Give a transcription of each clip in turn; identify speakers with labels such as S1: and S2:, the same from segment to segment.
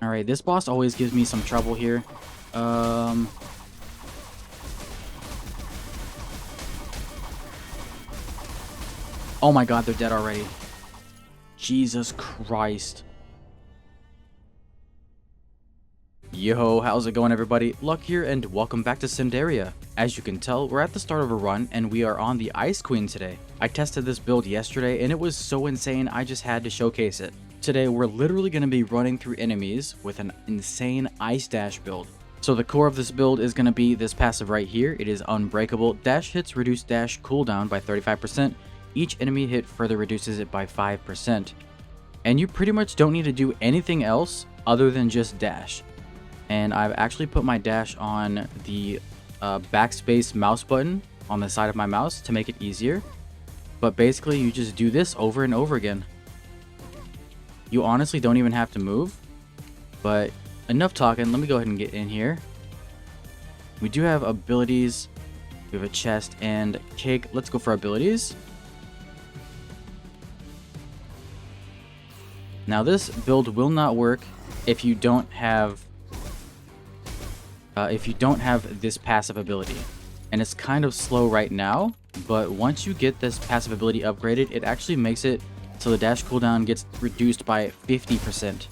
S1: Alright, this boss always gives me some trouble here. Um... Oh my god, they're dead already. Jesus Christ. Yo, how's it going everybody? Luck here and welcome back to Cinderia. As you can tell, we're at the start of a run and we are on the Ice Queen today. I tested this build yesterday and it was so insane I just had to showcase it. Today we're literally going to be running through enemies with an insane ice dash build. So the core of this build is going to be this passive right here. It is Unbreakable. Dash hits reduce dash cooldown by 35%. Each enemy hit further reduces it by 5%. And you pretty much don't need to do anything else other than just dash. And I've actually put my dash on the backspace mouse button on the side of my mouse to make it easier. But basically you just do this over and over again. You honestly don't even have to move. But enough talking, let me go ahead and get in here. We do have abilities. We have a chest and cake. Let's go for abilities. Now this build will not work if you don't have this passive ability. And it's kind of slow right now, but once you get this passive ability upgraded, it actually makes it so the dash cooldown gets reduced by 50%.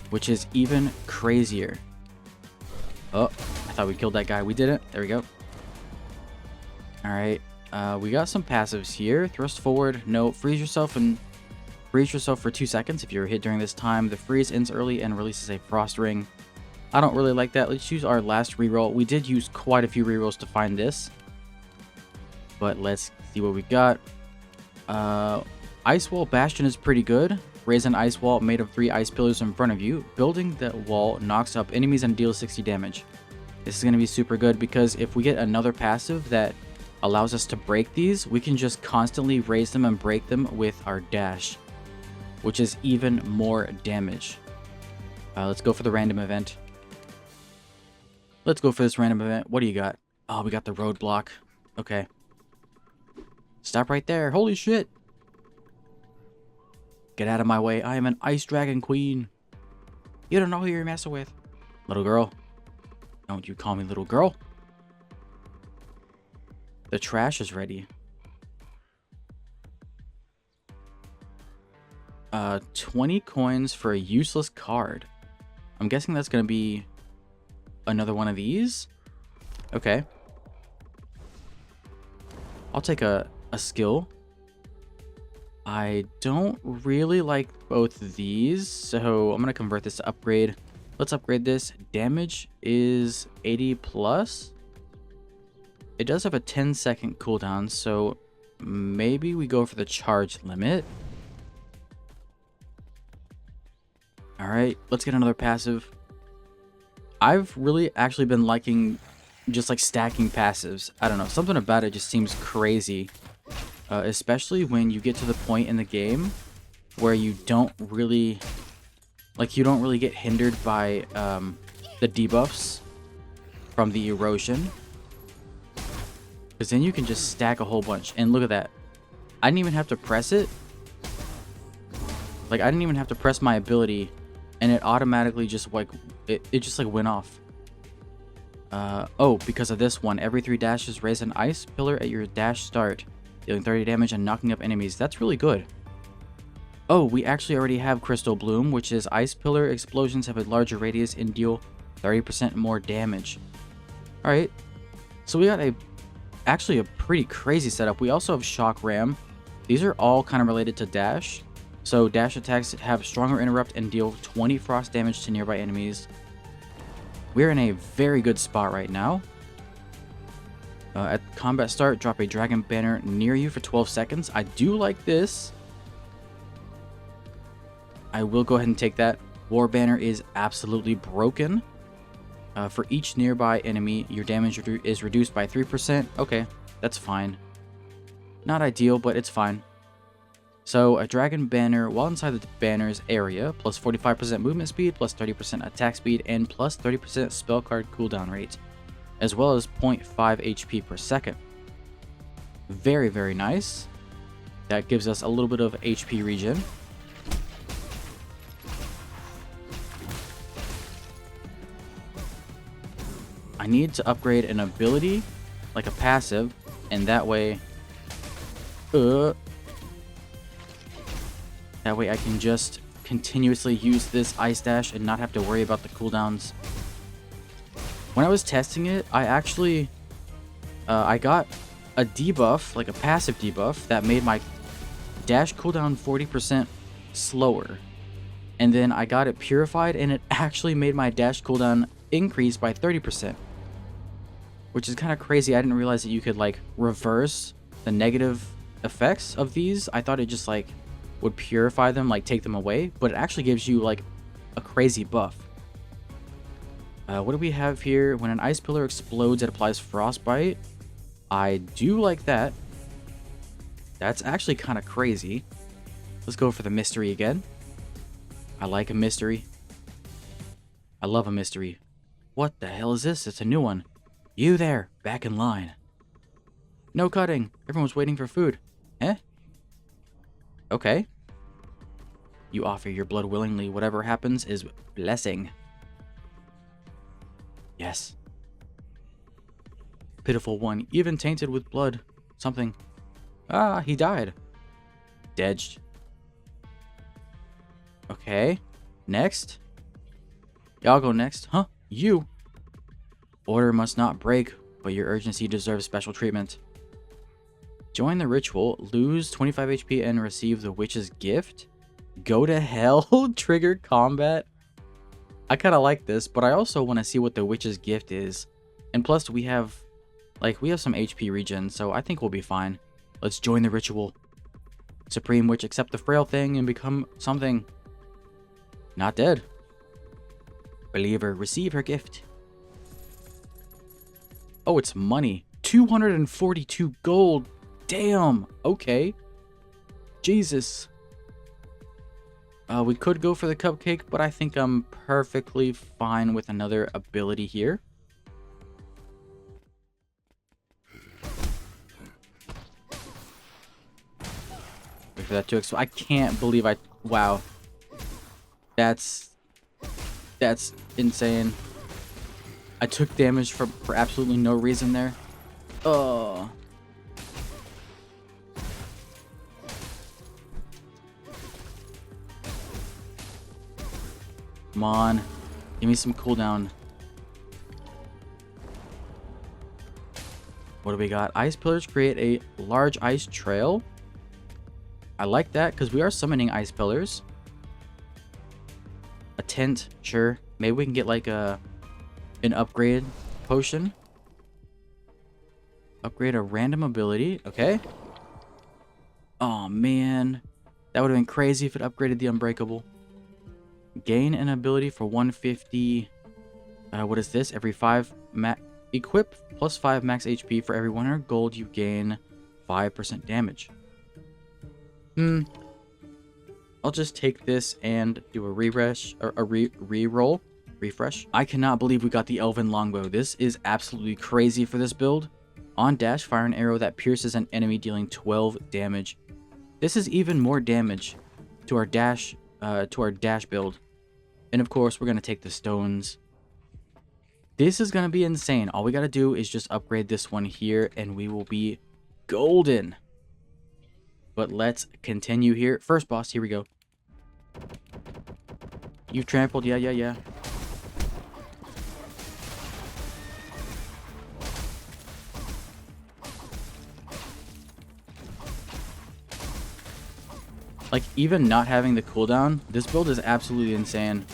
S1: Which is even crazier. Oh, I thought we killed that guy. We didn't. There we go. Alright, we got some passives here. Thrust forward, no, freeze yourself for 2 seconds. If you're hit during this time, the freeze ends early and releases a frost ring. I don't really like that. Let's use our last reroll. We did use quite a few rerolls to find this. But let's see what we got. Ice Wall Bastion is pretty good. Raise an ice wall made of 3 ice pillars in front of you. Building the wall knocks up enemies and deals 60 damage. This is going to be super good because if we get another passive that allows us to break these, we can just constantly raise them and break them with our dash, which is even more damage. Let's go for the random event. Let's go for this random event. What do you got? Oh, we got the roadblock. Okay. Stop right there. Holy shit. Get out of my way. I am an ice dragon queen. You don't know who you're messing with. Little girl. Don't you call me little girl. The trash is ready. 20 coins for a useless card. I'm guessing that's going to be another one of these. Okay. I'll take a skill. I don't really like both of these, so I'm going to convert this to upgrade. Let's upgrade this. Damage is 80 plus. It does have a 10-second cooldown, so maybe we go for the charge limit. Alright, let's get another passive. I've really actually been liking just like stacking passives. I don't know, something about it just seems crazy. Especially when you get to the point in the game where you don't really get hindered by the debuffs from the erosion. Because then you can just stack a whole bunch. And look at that. I didn't even have to press it. Like, I didn't even have to press my ability. And it automatically just like, it just like went off. Oh, because of this one. Every 3 dashes raise an ice pillar at your dash start, dealing 30 damage and knocking up enemies. That's really good. Oh, we actually already have Crystal Bloom, which is ice pillar explosions have a larger radius and deal 30% more damage. Alright. So we got actually a pretty crazy setup. We also have Shock Ram. These are all kind of related to dash. So dash attacks have stronger interrupt and deal 20 frost damage to nearby enemies. We're in a very good spot right now. At combat start, drop a dragon banner near you for 12 seconds. I do like this. I will go ahead and take that. War banner is absolutely broken. For each nearby enemy, your damage is reduced by 3%. Okay, that's fine. Not ideal, but it's fine. So a dragon banner while inside the banner's area, plus 45% movement speed, plus 30% attack speed, and plus 30% spell card cooldown rate, as well as 0.5 HP per second. Very, very nice. That gives us a little bit of HP regen. I need to upgrade an ability, like a passive, and that way I can just continuously use this Ice Dash and not have to worry about the cooldowns. When I was testing it, I actually I got a debuff, like a passive debuff, that made my dash cooldown 40% slower. And then I got it purified, and it actually made my dash cooldown increase by 30%. Which is kind of crazy. I didn't realize that you could, like, reverse the negative effects of these. I thought it just, like, would purify them, like, take them away. But it actually gives you, like, a crazy buff. What do we have here? When an ice pillar explodes, it applies frostbite. I do like that. That's actually kind of crazy. Let's go for the mystery again. I like a mystery. I love a mystery. What the hell is this? It's a new one. You there, back in line. No cutting. Everyone's waiting for food. Eh? Okay. You offer your blood willingly. Whatever happens is blessing. Yes. Pitiful one, even tainted with blood. Something. Ah, he died. Dedged. Okay. Next. Yeah, I'll go next. Huh? You? Order must not break, but your urgency deserves special treatment. Join the ritual, lose 25 HP and receive the witch's gift? Go to hell? Trigger combat? I kind of like this, but I also want to see what the witch's gift is. And plus we have some HP regen, so I think we'll be fine. Let's join the ritual. Supreme Witch, accept the frail thing and become something. Not dead. Believer, receive her gift. Oh, it's money. 242 gold. Damn. Okay. Jesus. We could go for the cupcake, but I think I'm perfectly fine with another ability here. Wait for that to explode. I can't believe I... Wow. That's insane. I took damage for absolutely no reason there. Oh. Come on. Give me some cooldown. What do we got? Ice pillars create a large ice trail. I like that because we are summoning ice pillars. A tent, sure. Maybe we can get like an upgrade potion. Upgrade a random ability. Okay. Oh man. That would have been crazy if it upgraded the unbreakable. Gain an ability for 150. What is this? Every 5 equip plus 5 max HP for every 100 gold you gain 5% damage. I'll just take this and do a refresh or a re-roll. Refresh. I cannot believe we got the Elven Longbow. This is absolutely crazy for this build. On dash, fire an arrow that pierces an enemy, dealing 12 damage. This is even more damage to our dash build. And of course, we're gonna take the stones. This is gonna be insane. All we gotta do is just upgrade this one here, and we will be golden. But let's continue here. First boss, here we go. You've trampled, yeah. Like, even not having the cooldown, this build is absolutely insane.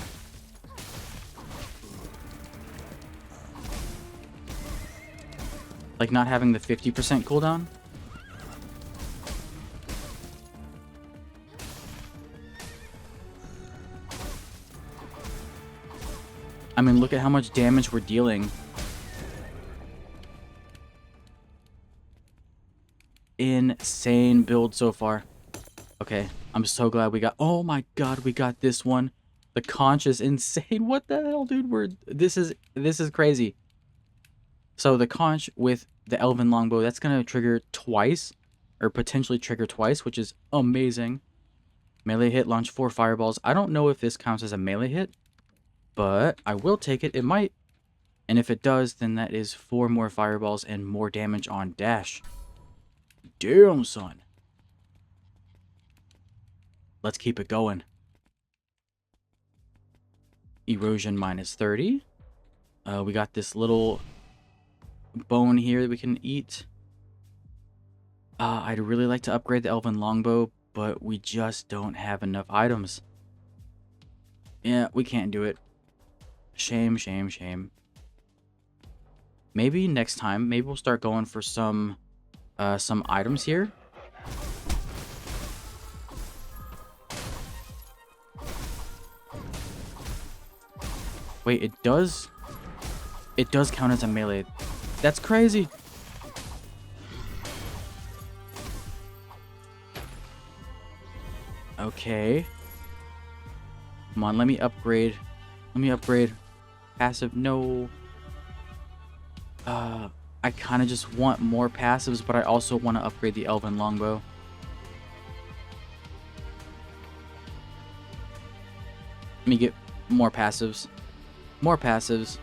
S1: Like, not having the 50% cooldown. I mean, look at how much damage we're dealing. Insane build so far. Okay, I'm so glad we got... Oh my god, we got this one. The conch is insane. What the hell, dude? This is crazy. So the conch with the Elven Longbow, that's gonna trigger twice, or potentially trigger twice, which is amazing. Melee hit, launch 4 fireballs. I don't know if this counts as a melee hit, but I will take it. It might, And if it does, then that is 4 more fireballs and more damage on dash. Damn, son. Let's keep it going. Erosion minus 30. We got this little bone here that we can eat. I'd really like to upgrade the elven longbow, but we just don't have enough items. Yeah, we can't do it. Shame, shame, shame. Maybe next time, maybe we'll start going for some items here. Wait, it does count as a melee. That's crazy. Okay. Come on, let me upgrade. Let me upgrade. Passive, no. I kind of just want more passives, but I also want to upgrade the elven longbow. Let me get more passives. More passives.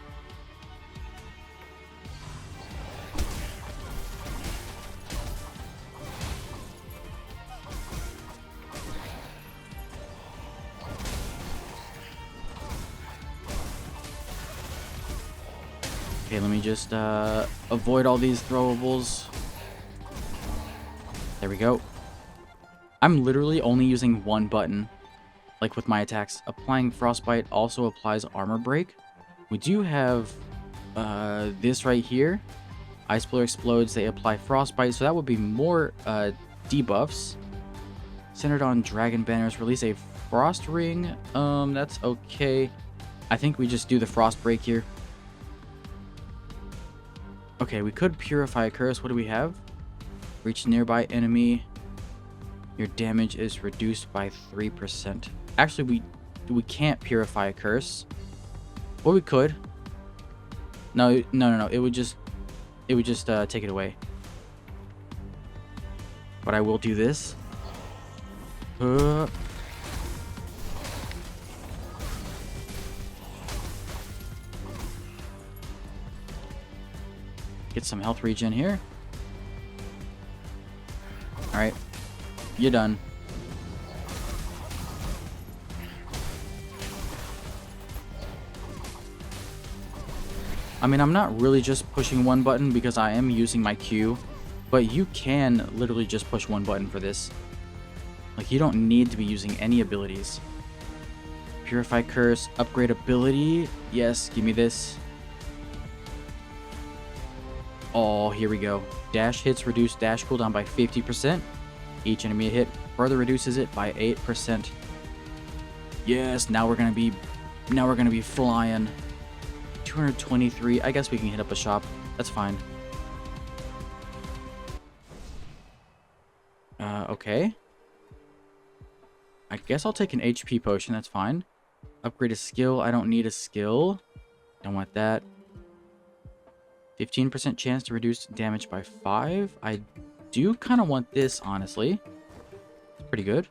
S1: Okay, let me just avoid all these throwables. There we go. I'm literally only using one button, like with my attacks. Applying Frostbite also applies Armor Break. We do have this right here. Ice Blur explodes, they apply Frostbite, so that would be more debuffs. Centered on Dragon Banners, release a Frost Ring. That's okay. I think we just do the Frost Break here. Okay, we could Purify a Curse. What do we have? Reach nearby enemy. Your damage is reduced by 3%. Actually, we can't Purify a Curse. Or we could. No. It would just take it away. But I will do this. Get some health regen here. Alright. You're done. I mean, I'm not really just pushing one button because I am using my Q, but you can literally just push one button for this. Like, you don't need to be using any abilities. Purify Curse, upgrade ability. Yes, give me this. Oh, here we go. Dash hits reduce dash cooldown by 50%. Each enemy hit further reduces it by 8%. Yes, now we're gonna be flying. 223. I guess we can hit up a shop. That's fine. Okay. I guess I'll take an HP potion. That's fine. Upgrade a skill. I don't need a skill. Don't want that. 15% chance to reduce damage by 5. I do kind of want this, honestly. It's pretty good.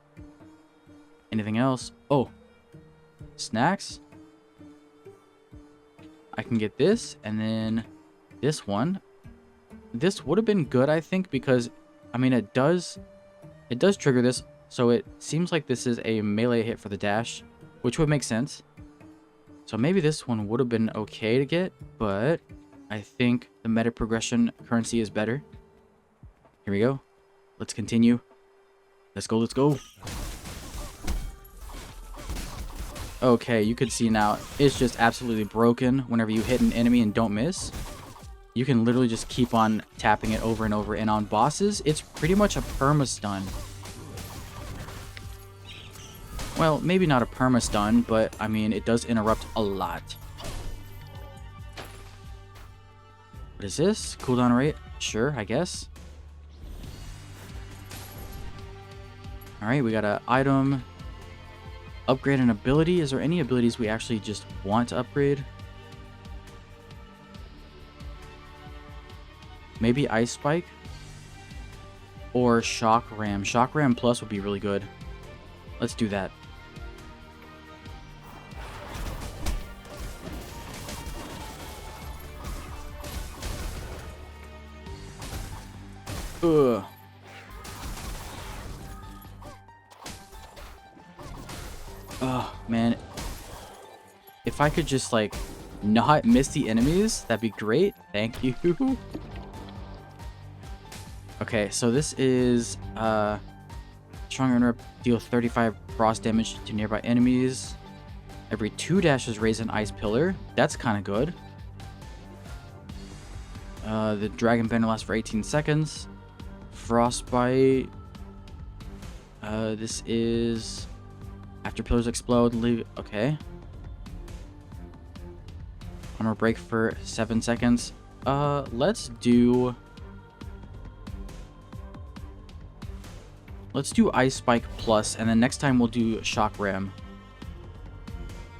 S1: Anything else? Oh. Snacks. I can get this, and then this one. This would have been good, I think, because, I mean, it does trigger this, so it seems like this is a melee hit for the dash, which would make sense. So maybe this one would have been okay to get, but I think the meta progression currency is better. Here we go. Let's continue. Let's go, let's go. Okay, you can see now, it's just absolutely broken whenever you hit an enemy and don't miss. You can literally just keep on tapping it over and over, and on bosses, it's pretty much a perma-stun. Well, maybe not a perma-stun, but I mean, it does interrupt a lot. What is this? Cooldown rate? Sure, I guess. Alright, we got an item. Upgrade an ability. Is there any abilities we actually just want to upgrade? Maybe Ice Spike? Or Shock Ram. Shock Ram Plus would be really good. Let's do that. Ugh. Oh, man. If I could just, like, not miss the enemies, that'd be great. Thank you. Okay, so this is, strong runner deal 35 frost damage to nearby enemies. Every 2 dashes raise an ice pillar. That's kind of good. The dragon banner lasts for 18 seconds. Frostbite. This is after pillars explode. Leave. Okay. Armor break for 7 seconds. Let's do Ice Spike Plus, and then next time we'll do Shock Ram.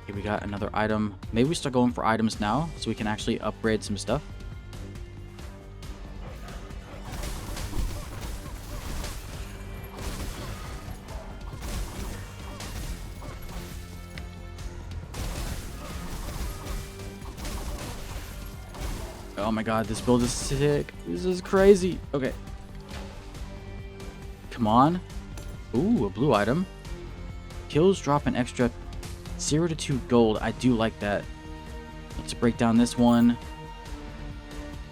S1: Okay, we got another item. Maybe we start going for items now, so we can actually upgrade some stuff. Oh my god, this build is sick. This is crazy. Okay. Come on. Ooh, a blue item. Kills drop an extra 0 to 2 gold. I do like that. Let's break down this one.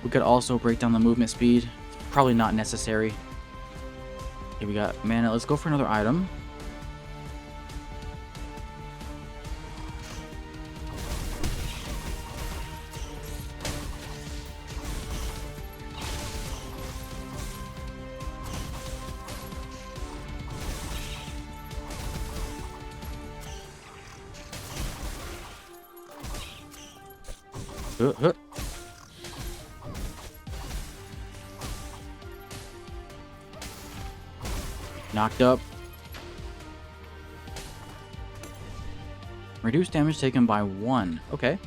S1: We could also break down the movement speed. Probably not necessary. Okay, we got mana. Let's go for another item. Knocked up. Reduce damage taken by 1. Okay.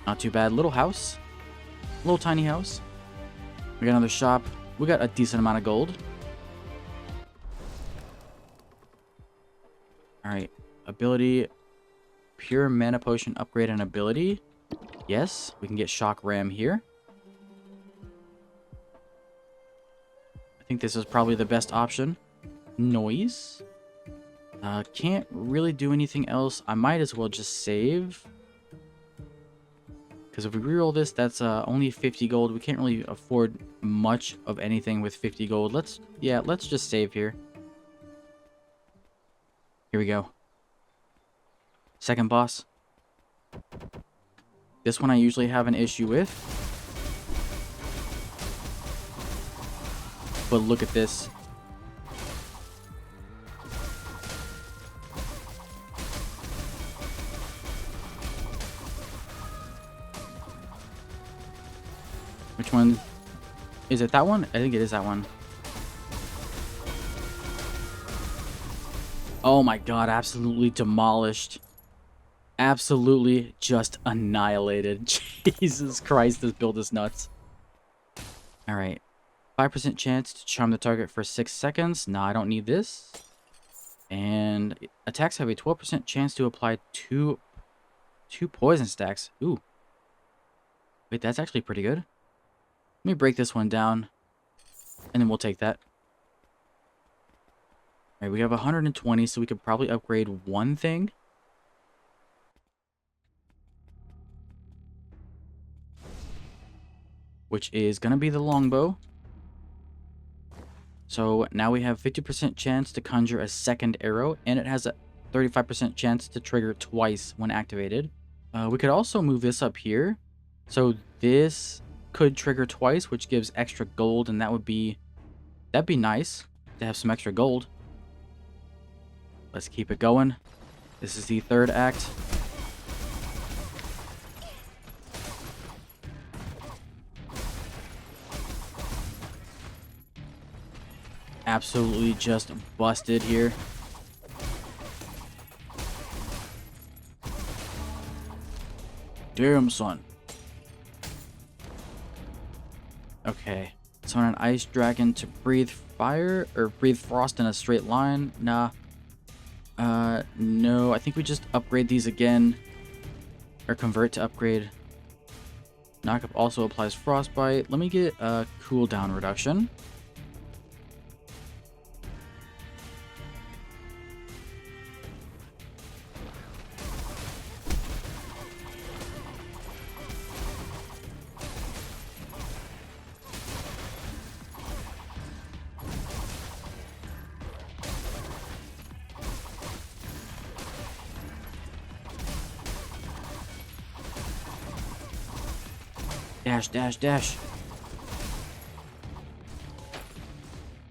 S1: Not too bad. Little house. Little tiny house. We got another shop. We got a decent amount of gold. Alright. Ability. Pure mana potion upgrade and ability. Yes. We can get shock ram here. I think this is probably the best option. Noise. Can't really do anything else. I might as well just save. Because if we reroll this, that's only 50 gold. We can't really afford much of anything with 50 gold. Let's just save here. Here we go. Second boss. This one I usually have an issue with. But look at this. Which one? Is it that one? I think it is that one. Oh my god, absolutely demolished. Absolutely just annihilated. Jesus Christ, this build is nuts. Alright. 5% chance to charm the target for 6 seconds. Nah, I don't need this. And attacks have a 12% chance to apply two poison stacks. Ooh. Wait, that's actually pretty good. Let me break this one down, and then we'll take that. Alright, we have 120, so we could probably upgrade one thing. Which is going to be the longbow. So now we have 50% chance to conjure a second arrow, and it has a 35% chance to trigger twice when activated. We could also move this up here. So this could trigger twice, which gives extra gold, and that'd be nice to have some extra gold. Let's keep it going. This is the third act. Absolutely just busted here. Damn, son. Okay, summon an ice dragon to breathe fire or breathe frost in a straight line. Nah. No, I think we just upgrade these again. Or convert to upgrade. Knockup also applies frostbite. Let me get a cooldown reduction. Dash, dash, dash.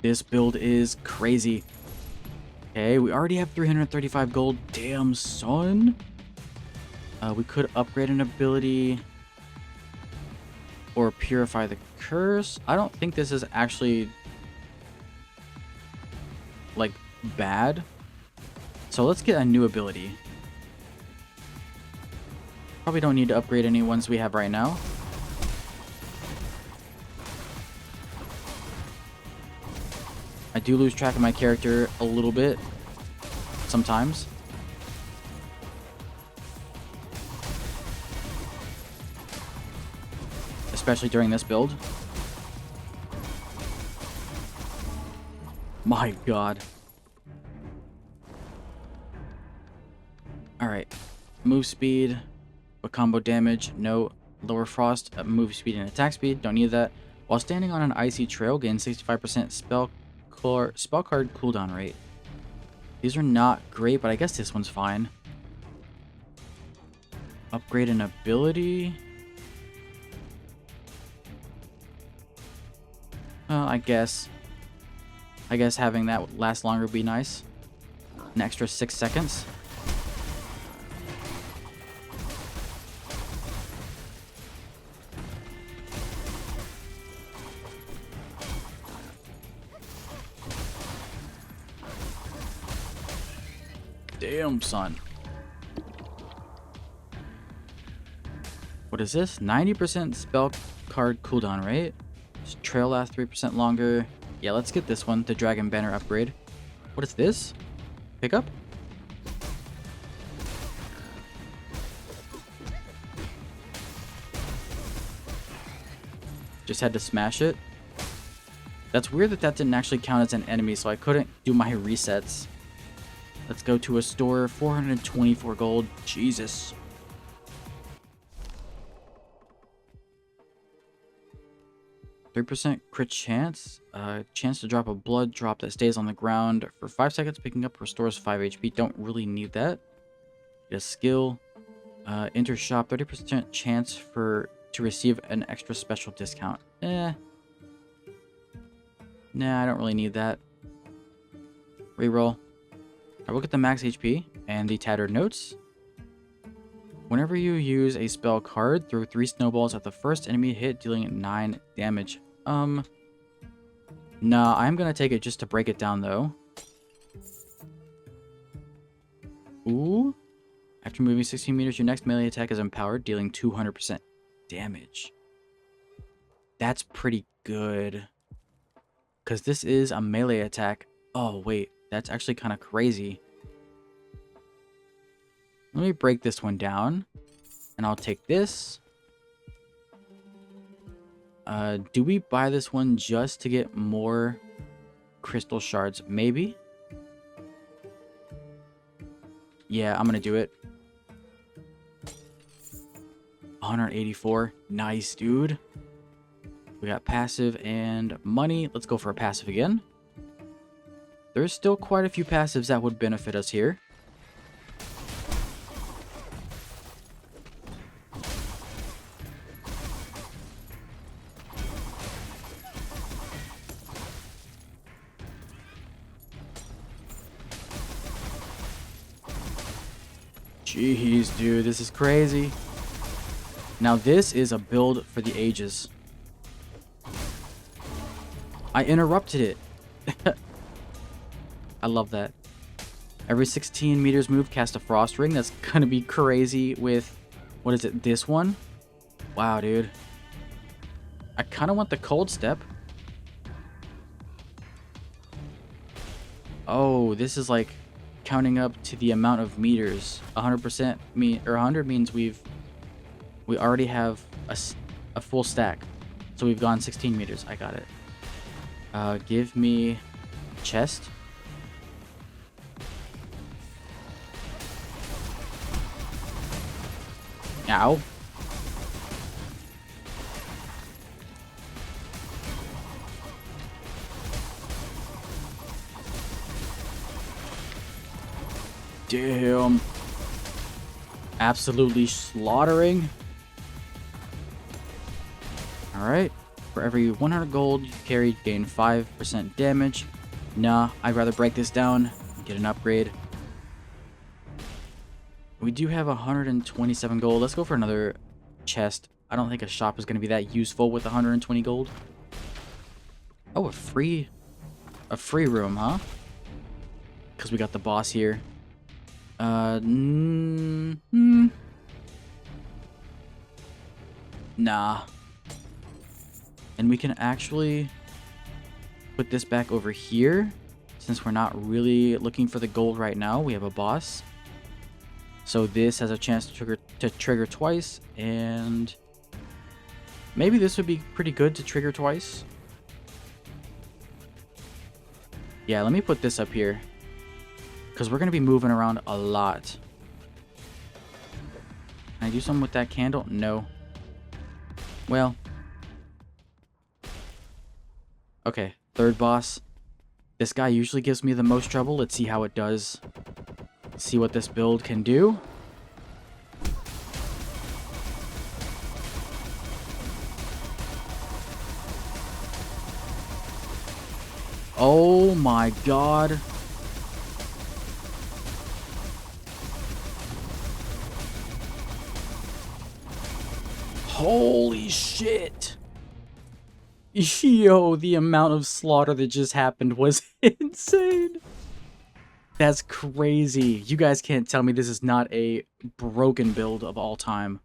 S1: This build is crazy. Okay, we already have 335 gold. Damn, son. We could upgrade an ability or purify the curse. I don't think this is actually like bad. So let's get a new ability. Probably don't need to upgrade any ones we have right now. I do lose track of my character a little bit sometimes. Especially during this build. My god. Alright. Move speed. But combo damage. No. Lower frost. Move speed and attack speed. Don't need that. While standing on an icy trail, gain 65% spell card cooldown rate. These are not great, but I guess this one's fine. Upgrade an ability. I guess having that last longer would be nice. An extra 6 seconds. Damn, son. What is this? 90% spell card cooldown rate. Trail lasts 3% longer. Yeah, let's get this one, the Dragon Banner upgrade. What is this? Pickup? Just had to smash it. That's weird that that didn't actually count as an enemy, so I couldn't do my resets. Let's go to a store. 424 gold. Jesus. %3 crit chance. Chance to drop a blood drop that stays on the ground for 5 seconds. Picking up restores 5 HP. Don't really need that. Get a skill. Enter shop. 30% chance to receive an extra special discount. Nah, I don't really need that. Reroll. I will get the max HP and the tattered notes. Whenever you use a spell card, throw 3 snowballs at the first enemy hit, dealing 9 damage. Nah, I'm gonna take it just to break it down though. Ooh. After moving 16 meters, your next melee attack is empowered, dealing 200% damage. That's pretty good. Because this is a melee attack. Oh, wait. That's actually kind of crazy. Let me break this one down. And I'll take this. Do we buy this one just to get more crystal shards? Maybe. Yeah, I'm going to do it. 184. Nice, dude. We got passive and money. Let's go for a passive again. There's still quite a few passives that would benefit us here. Jeez, dude, this is crazy. Now this is a build for the ages. I interrupted it. I love that. Every 16 meters move, cast a frost ring. That's gonna be crazy with, what is it, this one? Wow, dude. I kind of want the cold step. Oh, this is like counting up to the amount of meters. 100% mean, or 100 means we already have a full stack. So we've gone 16 meters. I got it. Give me chest. Ow. Damn. Absolutely slaughtering. Alright. For every 100 gold you carry, gain 5% damage. Nah, I'd rather break this down and get an upgrade. We do have 127 gold. Let's go for another chest. I don't think a shop is going to be that useful with 120 gold. Oh, a free room, huh? Because we got the boss here. Nah. And we can actually put this back over here. Since we're not really looking for the gold right now, we have a boss. So this has a chance to trigger twice, and maybe this would be pretty good to trigger twice. Yeah, let me put this up here, because we're going to be moving around a lot. Can I do something with that candle? No. Well. Okay, third boss. This guy usually gives me the most trouble. Let's see how it does. See what this build can do. Oh my god. Holy shit. Yo, the amount of slaughter that just happened was insane. That's crazy. You guys can't tell me this is not a broken build of all time.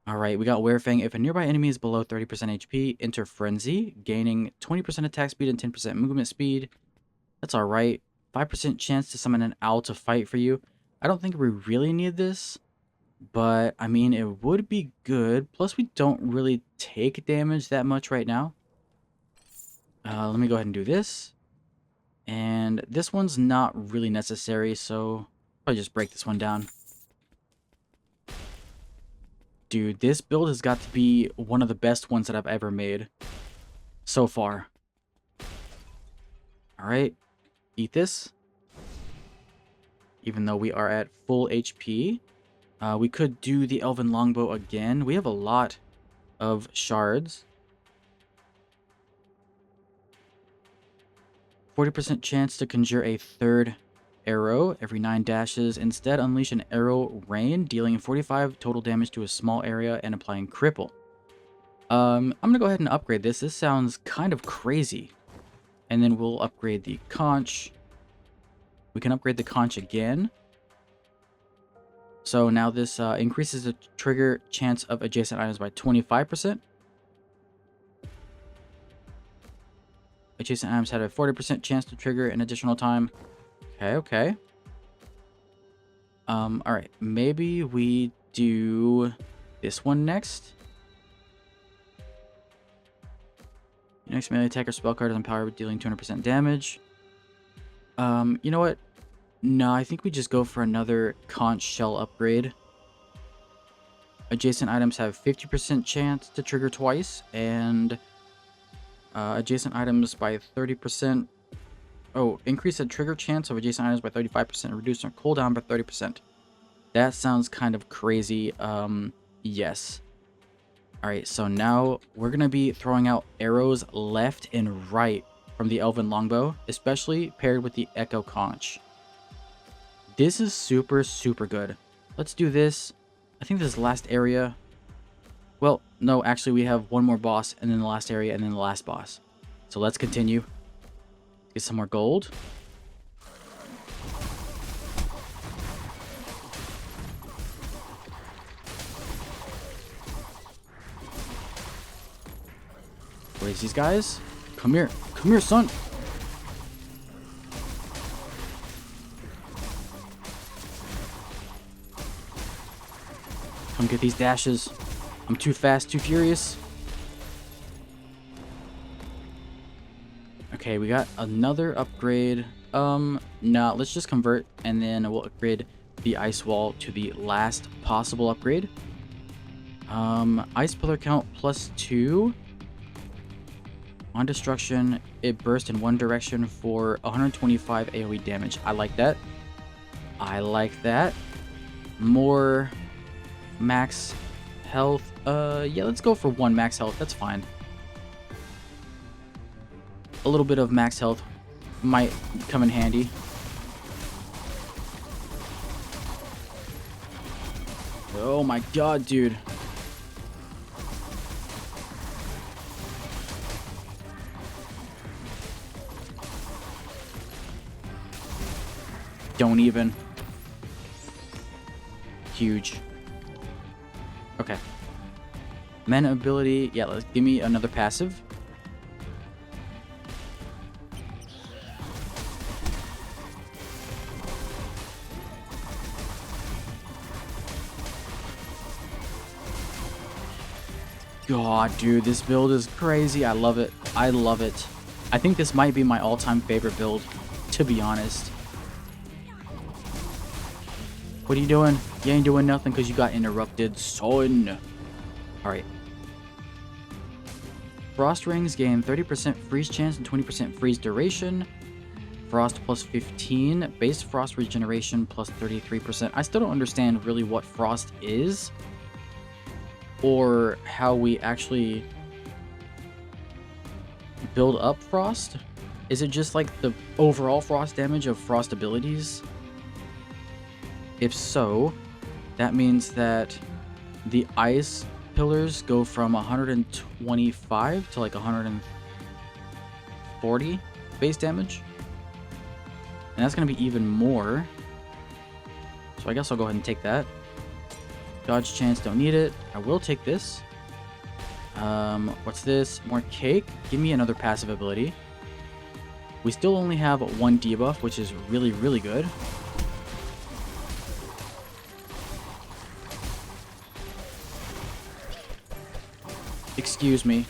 S1: Alright, we got Werefang. If a nearby enemy is below 30% HP, enter Frenzy, gaining 20% attack speed and 10% movement speed. That's alright. 5% chance to summon an owl to fight for you. I don't think we really need this, but I mean, it would be good. Plus, we don't really take damage that much right now. Let me go ahead and do this. And this one's not really necessary, so I'll just break this one down. Dude, this build has got to be one of the best ones that I've ever made so far. Alright, eat this. Even though we are at full HP. We could do the Elven Longbow again. We have a lot of shards. 40% chance to conjure a third arrow every 9 dashes. Instead, unleash an arrow rain, dealing 45 total damage to a small area and applying cripple. I'm going to go ahead and upgrade this. This sounds kind of crazy. And then we'll upgrade the conch. We can upgrade the conch again. So now this increases the trigger chance of adjacent items by 25%. Adjacent items had a 40% chance to trigger an additional time. Okay. Alright. Maybe we do this one next. Next melee attack or spell card is empowered with dealing 200% damage. You know what? No, I think we just go for another conch shell upgrade. Adjacent items have 50% chance to trigger twice, and adjacent items by 30%. Oh, increase the trigger chance of adjacent items by 35%. Reduce their cooldown by 30%. That sounds kind of crazy. Yes. Alright, so now we're going to be throwing out arrows left and right from the Elven Longbow, especially paired with the Echo Conch. This is super, super good. Let's do this. I think this is the last area. Well, no, actually we have one more boss, and then the last area, and then the last boss. So let's continue. Get some more gold. Where's these guys? Come here. Come here, son. Come get these dashes. I'm too fast, too furious. Okay, we got another upgrade. No, let's just convert, and then we'll upgrade the ice wall to the last possible upgrade. Ice pillar count +2. On destruction, it bursts in one direction for 125 AoE damage. I like that. I like that. More max health. Yeah, let's go for 1 max health. That's fine. A little bit of max health might come in handy. Oh my god, dude. Don't even. Huge. Okay. Mana ability. Yeah, let's give me another passive. God, dude, this build is crazy. I love it. I love it. I think this might be my all-time favorite build, to be honest. What are you doing? You ain't doing nothing because you got interrupted, son. Alright. Frost rings gain 30% freeze chance and 20% freeze duration. Frost plus 15. Base frost regeneration plus 33%. I still don't understand really what frost is, or how we actually build up frost. Is it just like the overall frost damage of frost abilities? If so, that means that the ice pillars go from 125 to like 140 base damage. And that's going to be even more. So I guess I'll go ahead and take that. Dodge chance, don't need it. I will take this. What's this? More cake. Give me another passive ability. We still only have 1 debuff, which is really, really good. Excuse me.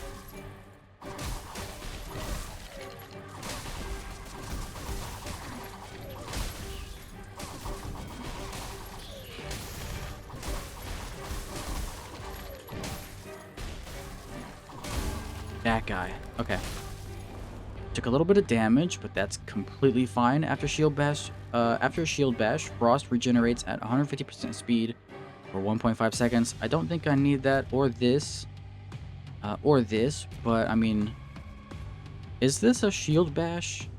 S1: That guy. Okay. Took a little bit of damage, but that's completely fine. After shield bash, Frost regenerates at 150% speed for 1.5 seconds. I don't think I need that or this. But I mean, is this a shield bash?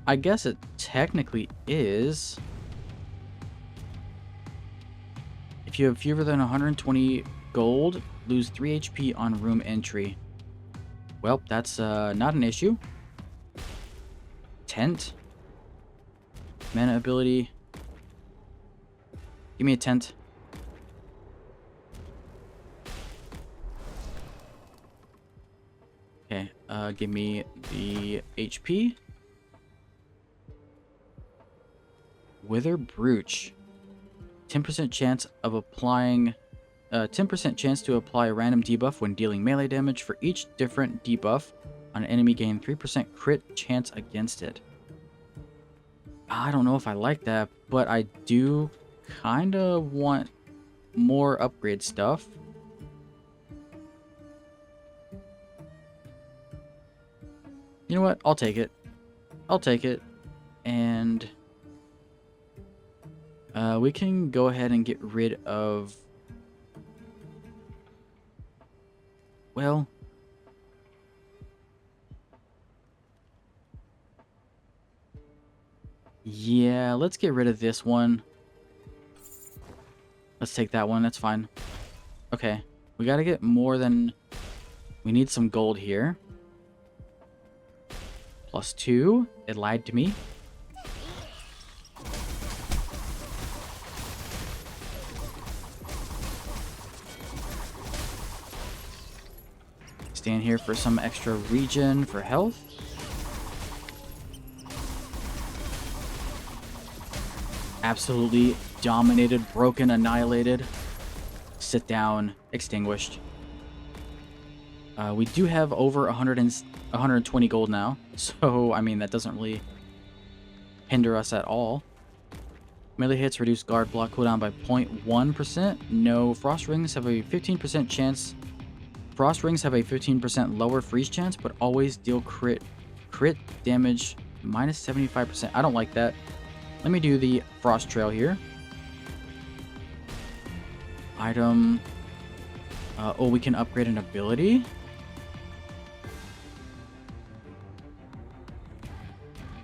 S1: I guess it technically is. If you have fewer than 120 gold, lose 3 HP on room entry. Well, that's not an issue. Tent. Mana ability. Give me a tent. Okay, give me the HP. Wither Brooch. 10% chance of applying... 10% chance to apply a random debuff when dealing melee damage. For each different debuff on an enemy, gain 3% crit chance against it. I don't know if I like that, but I do kind of want more upgrade stuff. You know what? I'll take it. I'll take it. And we can go ahead and get rid of... Well... Yeah, let's get rid of this one. Let's take that one. That's fine. Okay. We gotta get more than... We need some gold here. +2. It lied to me. Stand here for some extra regen for health. Absolutely dominated, broken, annihilated. Sit down, extinguished. We do have over 120 gold now, so I mean that doesn't really hinder us at all. Melee hits reduce guard block cooldown by 0.1%. No, frost rings have a 15% chance. Frost rings have a 15% lower freeze chance, but always deal crit damage minus 75%. I don't like that. Let me do the frost trail here. Item. Oh, we can upgrade an ability.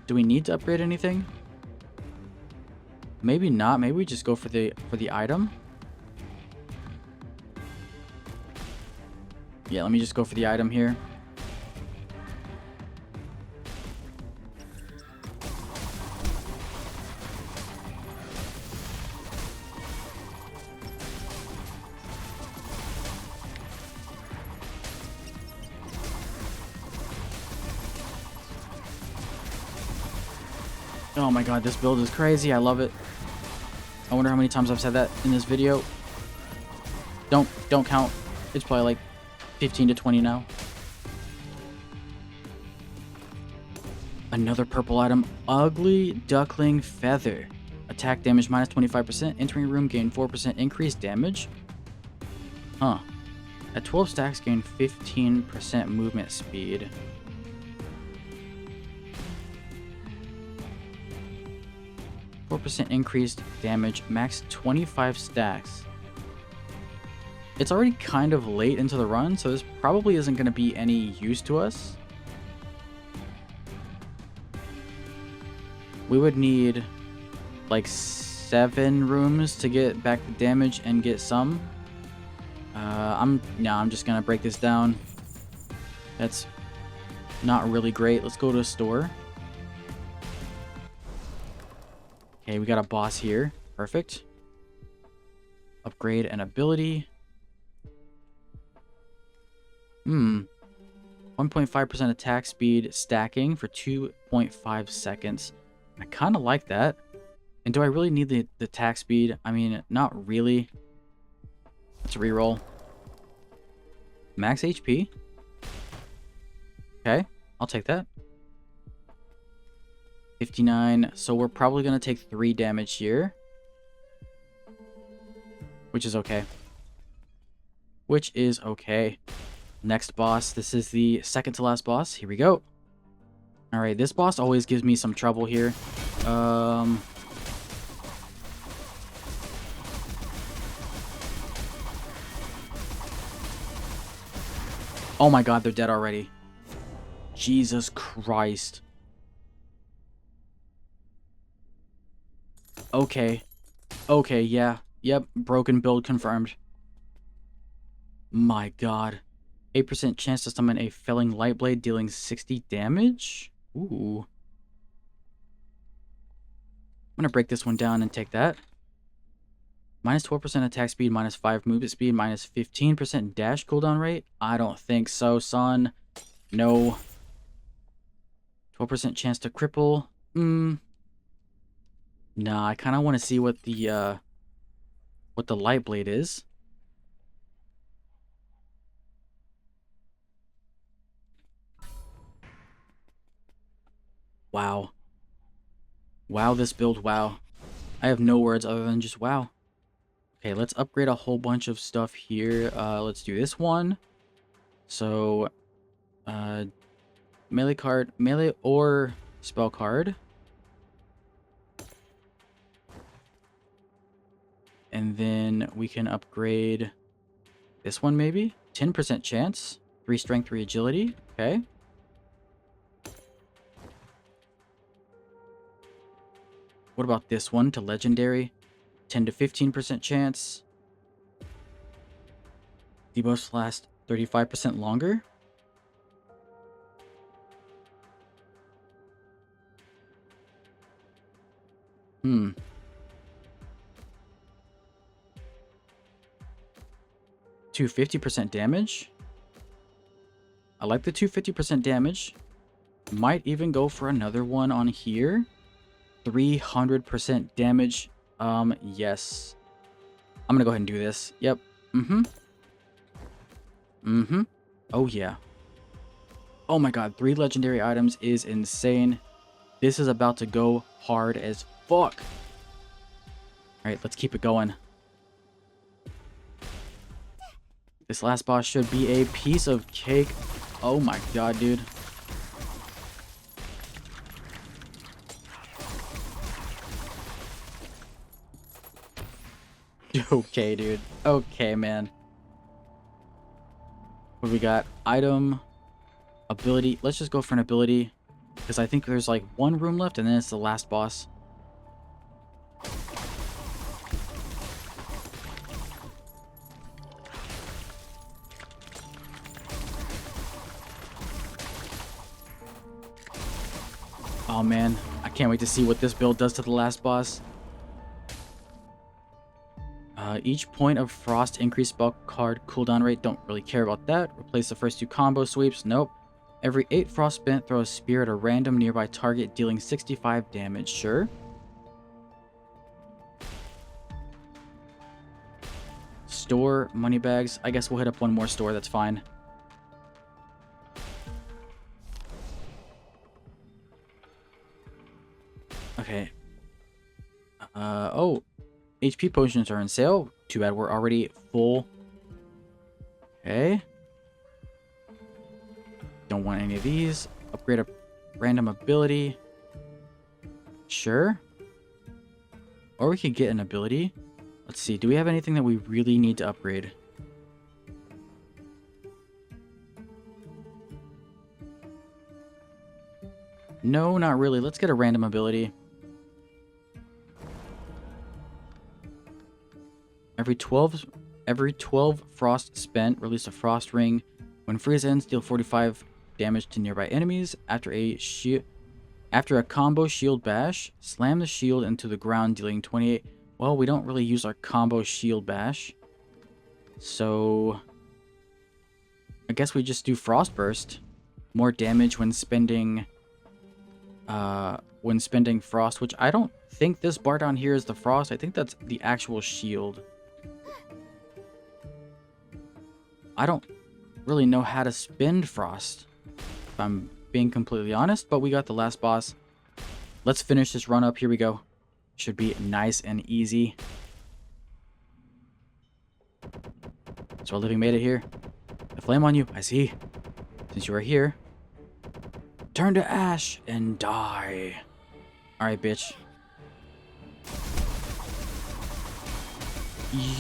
S1: Do we need to upgrade anything? Maybe not. Maybe we just go for the item. Yeah, let me just go for the item here. Oh my god, this build is crazy. I love it. I wonder how many times I've said that in this video. Don't count. It's probably like 15 to 20 now. Another purple item. Ugly Duckling Feather. Attack damage minus 25%. Entering room gain 4% increased damage. Huh. At 12 stacks gain 15% movement speed. % increased damage, max 25 stacks. It's already kind of late into the run, so this probably isn't going to be any use to us. We would need like 7 rooms to get back the damage and get some. I'm just going to break this down. That's not really great. Let's go to a store. Okay, we got a boss here. Perfect. Upgrade an ability. 1.5% attack speed stacking for 2.5 seconds. I kind of like that. And do I really need the attack speed? I mean, not really. Let's reroll. Max HP. Okay, I'll take that. 59, so we're probably going to take 3 damage here. Which is okay. Next boss. This is the second to last boss. Here we go. Alright, this boss always gives me some trouble here. Oh my god, they're dead already. Jesus Christ. Okay. Okay, yeah. Yep, broken build confirmed. My god. 8% chance to summon a felling light blade dealing 60 damage? Ooh. I'm gonna break this one down and take that. Minus 12% attack speed, minus 5 movement speed, minus 15% dash cooldown rate? I don't think so, son. No. 12% chance to cripple? Nah, I kind of want to see what the light blade is. Wow. Wow, this build, wow. I have no words other than just wow. Okay, let's upgrade a whole bunch of stuff here. Let's do this one. So, melee card, melee or spell card. And then we can upgrade this one maybe. 10% chance. 3 strength, 3 agility. Okay. What about this one to legendary? 10 to 15% chance. Debuffs last 35% longer. To 50% damage. I like the 250% damage. Might even go for another one on here. 300% damage. Yes. I'm gonna go ahead and do this. Yep. Oh, yeah. Oh my god, 3 legendary items is insane. This is about to go hard as fuck. Alright, let's keep it going. This last boss should be a piece of cake. Oh my god, dude. Okay, dude. Okay, man. What do we got? Item, ability. Let's just go for an ability. Because I think there's like one room left and then it's the last boss. Oh man, I can't wait to see what this build does to the last boss. Each point of frost increase spell card cooldown rate. Don't really care about that. Replace the first 2 combo sweeps. Nope. Every 8 frost spent, throw a spear at a random nearby target, dealing 65 damage. Sure. Store money bags. I guess we'll hit up one more store. That's fine. Okay. Oh. HP potions are on sale. Too bad we're already full. Okay. Don't want any of these. Upgrade a random ability. Sure. Or we could get an ability. Let's see. Do we have anything that we really need to upgrade? No, not really. Let's get a random ability. Every 12 frost spent, release a frost ring. When freeze ends, deal 45 damage to nearby enemies. After a combo shield bash, slam the shield into the ground, dealing 28. Well, we don't really use our combo shield bash, so I guess we just do frost burst. More damage when spending frost, which I don't think this bar down here is the frost. I think that's the actual shield. I don't really know how to spend frost, if I'm being completely honest, but we got the last boss. Let's finish this run up. Here we go. Should be nice and easy. So our living made it here. The flame on you, I see. Since you are here, turn to ash and die. Alright, bitch.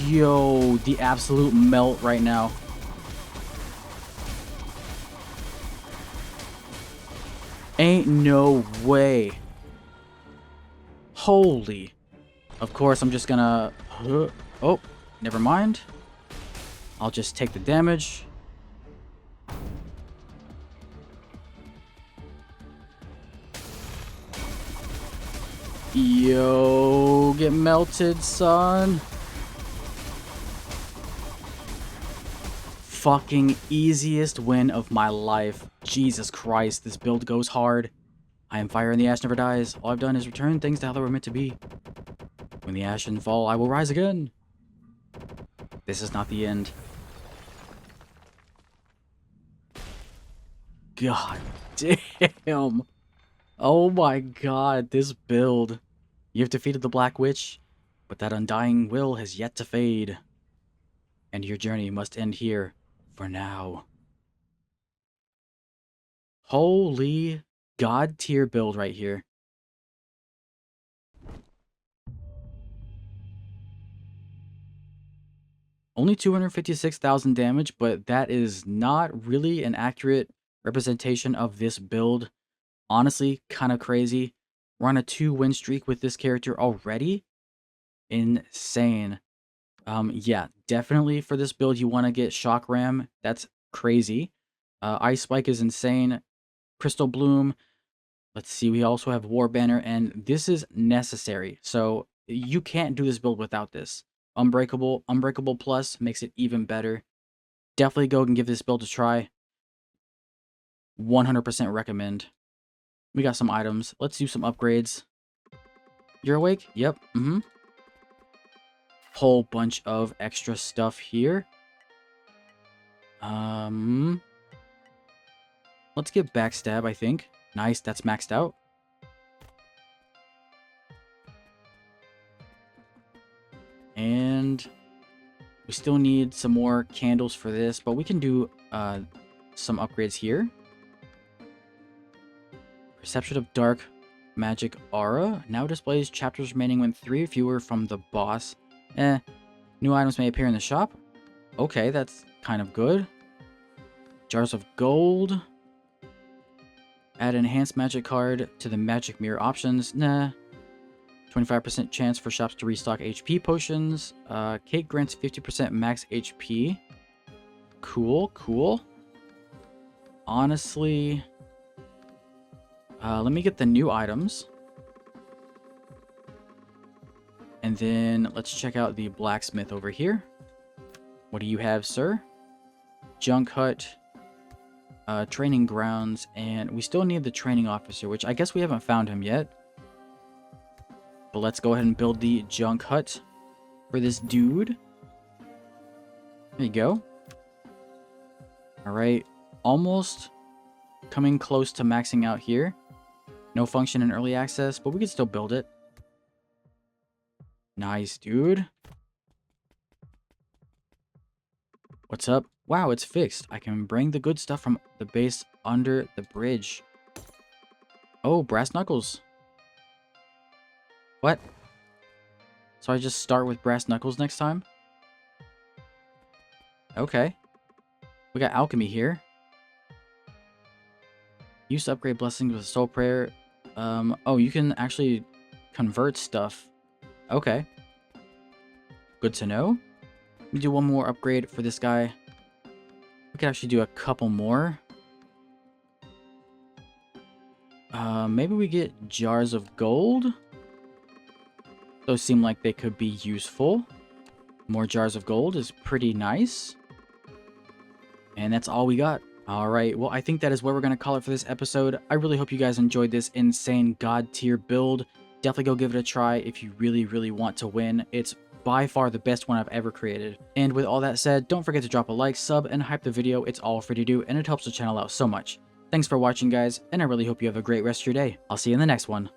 S1: Yo, the absolute melt right now. Ain't no way. Holy. Of course, I'm just gonna... Oh, never mind. I'll just take the damage. Yo, get melted, son. Fucking easiest win of my life. Jesus Christ, this build goes hard. I am fire and the ash never dies. All I've done is return things to how they were meant to be. When the ashen fall, I will rise again. This is not the end. God damn. Oh my god, this build. You have defeated the Black Witch, but that undying will has yet to fade. And your journey must end here, for now. Holy god tier build right here. Only 256,000 damage, but that is not really an accurate representation of this build. Honestly, kind of crazy. We're on a 2-win streak with this character already. Insane. Yeah, definitely for this build, you want to get Shock Ram. That's crazy. Ice Spike is insane. Crystal Bloom. Let's see, we also have War Banner, and this is necessary. So you can't do this build without this. Unbreakable Plus makes it even better. Definitely go and give this build a try. 100% recommend. We got some items. Let's do some upgrades. You're awake? Yep. Whole bunch of extra stuff here. Let's get Backstab, I think. Nice, that's maxed out. And we still need some more candles for this, but we can do some upgrades here. Perception of Dark Magic Aura now displays chapters remaining when 3 or fewer from the boss. New items may appear in the shop. Okay, that's kind of good. Jars of gold. Add enhanced magic card to the magic mirror options. Nah. 25% chance for shops to restock HP potions. Cake grants 50% max HP. Cool, cool. Honestly, let me get the new items. And then let's check out the blacksmith over here. What do you have, sir? Junk hut, training grounds, and we still need the training officer, which I guess we haven't found him yet. But let's go ahead and build the junk hut for this dude. There you go. Alright, almost coming close to maxing out here. No function in early access, but we can still build it. Nice, dude. What's up? Wow, it's fixed. I can bring the good stuff from the base under the bridge. Oh, brass knuckles. What? So I just start with brass knuckles next time? Okay. We got alchemy here. Use to upgrade blessings with soul prayer. Oh, you can actually convert stuff. Okay. Good to know. Let me do one more upgrade for this guy. We could actually do a couple more. Maybe we get jars of gold. Those seem like they could be useful. More jars of gold is pretty nice. And that's all we got. Alright, well, I think that is what we're going to call it for this episode. I really hope you guys enjoyed this insane god tier build. Definitely go give it a try if you really, really want to win. It's by far the best one I've ever created. And with all that said, don't forget to drop a like, sub, and hype the video. It's all free to do, and it helps the channel out so much. Thanks for watching, guys, and I really hope you have a great rest of your day. I'll see you in the next one.